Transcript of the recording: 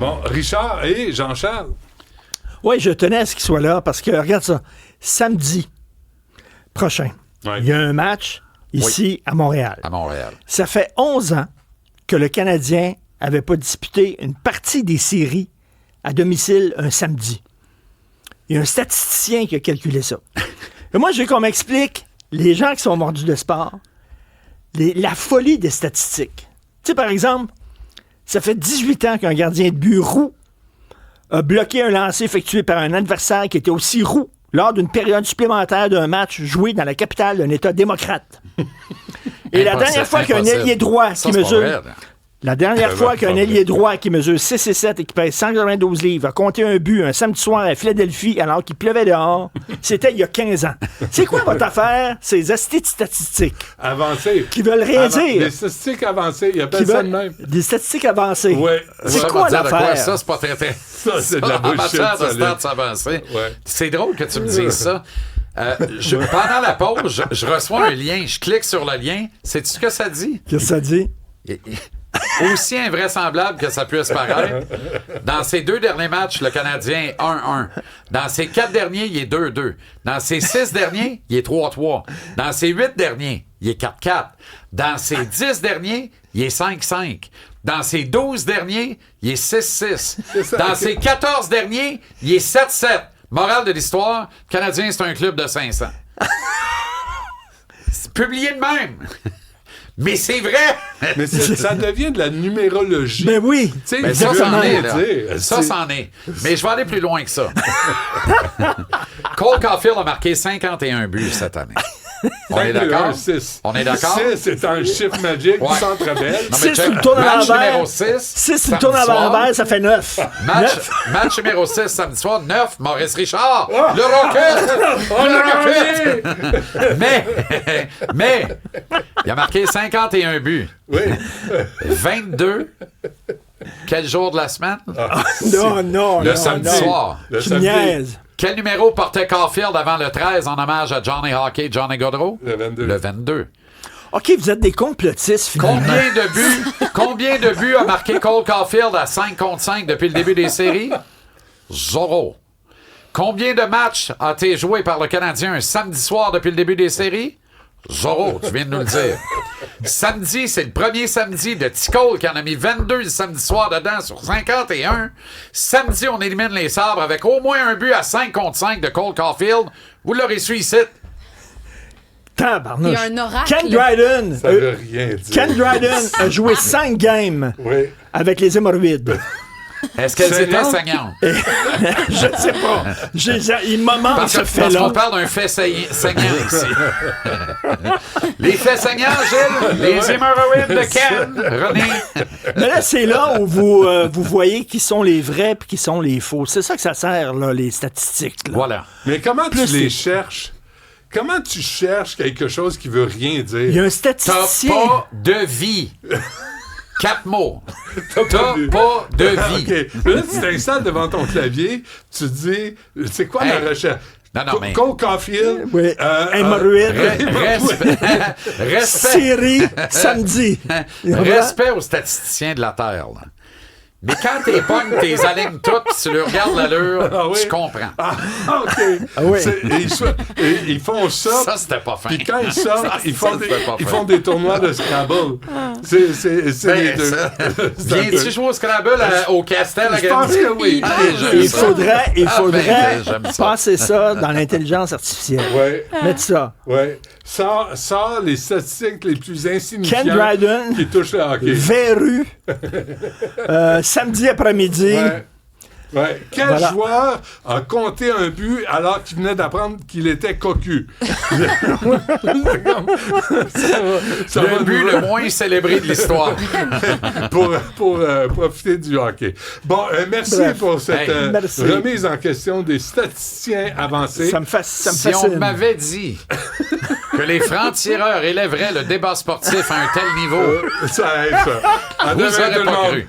Bon, Richard et Jean-Charles. Oui, je tenais à ce qu'il soit là parce que, regarde ça, samedi prochain, il y a un match ici à Montréal. À Montréal. Ça fait 11 ans que le Canadien n'avait pas disputé une partie des séries à domicile un samedi. Il y a un statisticien qui a calculé ça. Et moi, je veux qu'on m'explique, les gens qui sont mordus de sport, la folie des statistiques. Tu sais, par exemple, ça fait 18 ans qu'un gardien de but roux a bloqué un lancer effectué par un adversaire qui était aussi roux lors d'une période supplémentaire d'un match joué dans la capitale d'un État démocrate. Et la dernière fois qu'un ailier droit qui mesure... La dernière fois qu'un ailier droit qui mesure 6'7" et qui pèse 192 livres a compté un but un samedi soir à Philadelphie alors qu'il pleuvait dehors, c'était il y a 15 ans. C'est quoi votre affaire? Ces astuces statistiques. Avancées. Qui veulent rien dire. Des statistiques avancées, il appelle ça de même. Des statistiques avancées. Ouais. C'est quoi l'affaire? Ça, c'est pas très... Ça, c'est de la bullshit. En matière de stats avancées. Ouais. C'est drôle que tu me dises ça. Pendant la pause, je reçois un lien. Je clique sur le lien. Sais-tu ce que ça dit? Qu'est-ce que ça dit? Aussi invraisemblable que ça puisse paraître, dans ses 2 derniers matchs, le Canadien 1-1. Dans ses 4 derniers, il est 2-2. Dans ses 6 derniers, il est 3-3. Dans ses 8 derniers, il est 4-4. Dans ses 10 derniers, il est 5-5. Dans ses 12 derniers, il est 6-6. Dans ses 14 derniers, il est 7-7. Morale de l'histoire, le Canadien, c'est un club de 500. C'est publié de même. Mais c'est vrai! Mais ça devient de la numérologie. Ben oui! Mais ça, c'en est, là. Ça, c'en est. Mais je vais aller plus loin que ça. Cole Caulfield a marqué 51 buts cette année. On est d'accord? 6. On est d'accord? 6, c'est un chiffre magique du Centre Bell. 6 sur le tour à match l'envers. numéro 6. 6 sur le tour à l'envers, ça fait 9. Match numéro 6, samedi soir, 9, Maurice Richard. Le Rocket! Le Rocket! Mais, il a marqué 51 buts. Oui. 22. Quel jour de la semaine? Non. Le samedi soir. Le Tu samedi. niaises. Quel numéro portait Caulfield avant le 13 en hommage à Johnny Hockey, Johnny Gaudreau? Le 22. Le 22. OK, vous êtes des complotistes, finalement. Combien de buts a marqué Cole Caulfield à 5 contre 5 depuis le début des séries? 0. Combien de matchs a été joué par le Canadien un samedi soir depuis le début des séries? 0, tu viens de nous le dire. Samedi, c'est le premier samedi de T-Cole qui en a mis 22 le samedi soir dedans sur 51. Samedi, on élimine les Sabres avec au moins un but à 5 contre 5 de Cole Caulfield. Vous l'aurez su ici. Tabarnouche. Il y a un oracle. Ken Dryden. Ça veut rien dire. Ken Dryden a joué 5 games avec les hémorroïdes. Est-ce qu'elles étaient saignantes? Je ne sais pas. Il m'a manqué ce Parce fait-là. qu'on parle d'un fait saignant ici. Les faits saignants, Gilles, les hémorroïdes de Ken, René. Mais là, c'est là où vous voyez qui sont les vrais et qui sont les faux. C'est ça que ça sert, là, les statistiques. Là. Voilà. Mais comment tu Plus les c'est- cherches? Comment tu cherches quelque chose qui veut rien dire? Il y a un T'as statisticien. pas de vie. 4 mots. T'as pas de vie. OK. Là, tu t'installes devant ton clavier, tu te dis, c'est quoi Hey. la recherche? Non, mais- Cole Caulfield. Oui. Hémorroïdes. Respect. Série samedi. Respect aux statisticiens de la Terre. Là. Mais quand t'es pognes, t'es alignes toutes, pis tu leur regardes l'allure, Ah oui? tu comprends. OK. oui. Ils font ça. Ça, c'était pas fin. Puis quand ils sortent, ils font c'était pas ils fin. font des tournois de Scrabble. C'est les deux. Viens-tu jouer au Scrabble au Castel à Je pense que oui. Il faudrait j'aime ça. passer ça dans l'intelligence artificielle. Ouais, Mettre ça. ouais. Sors les statistiques les plus insignifiantes Ken Dryden. qui touchent le hockey. Verru. Samedi après-midi. Ouais. Ouais. Quel Voilà. joueur a compté un but alors qu'il venait d'apprendre qu'il était cocu? Ça va Le but le moins célébré de l'histoire. pour profiter du hockey. Bon, merci Bref. pour cette Hey, merci. remise en question des statisticiens avancés. Ça me Si on fascine. m'avait dit que les francs-tireurs élèveraient le débat sportif à un tel niveau, Ça aide, ça. À vous demain, aurez tout le pas monde. cru.